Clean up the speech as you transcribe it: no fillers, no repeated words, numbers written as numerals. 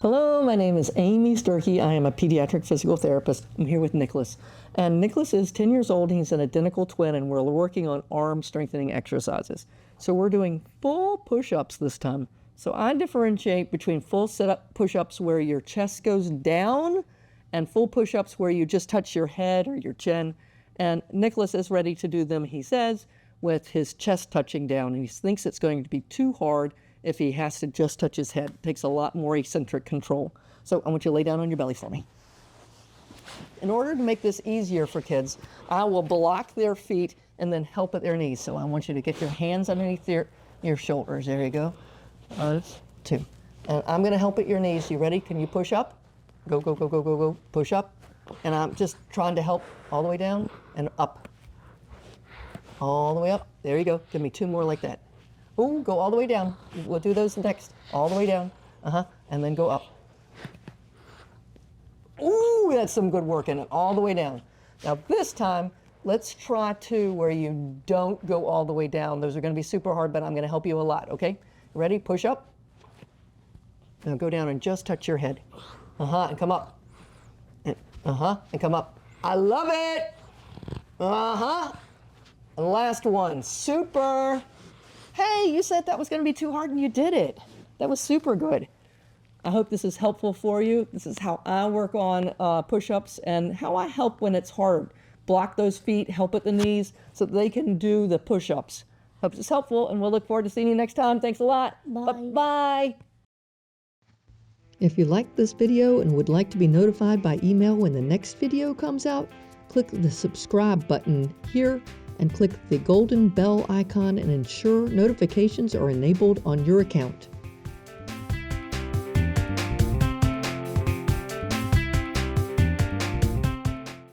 Hello, my name is Amy Sturkey. I am a pediatric physical therapist. I'm here with Nickolas. And Nickolas is 10 years old. He's an identical twin, and we're working on arm strengthening exercises. So we're doing full push-ups this time. So I differentiate between full sit-up push-ups where your chest goes down and full push-ups where you just touch your head or your chin. And Nickolas is ready to do them, he says, with his chest touching down. And he thinks it's going to be too hard if he has to just touch his head. It takes a lot more eccentric control. So I want you to lay down on your belly for me. In order to make this easier for kids, I will block their feet and then help at their knees. So I want you to get your hands underneath your shoulders. There you go. 1, 2. And I'm gonna help at your knees. You ready? Can you push up? Go, go, go, go, go, go. Push up. And I'm just trying to help all the way down and up. All the way up. There you go. Give me 2 more like that. Ooh, go all the way down. We'll do those next. All the way down. And then go up. Ooh, that's some good work in it. All the way down. Now this time, let's try 2 where you don't go all the way down. Those are going to be super hard, but I'm going to help you a lot, okay? Ready? Push up. Now go down and just touch your head. And come up. And come up. I love it. And last one. Super. Hey, you said that was going to be too hard and you did it. That was super good. I hope this is helpful for you. This is how I work on push-ups and how I help when it's hard. Block those feet, help at the knees so that they can do the push-ups. Hope it's helpful, and we'll look forward to seeing you next time. Thanks a lot. Bye. Bye. If you liked this video and would like to be notified by email when the next video comes out, click the subscribe button here and click the golden bell icon and ensure notifications are enabled on your account.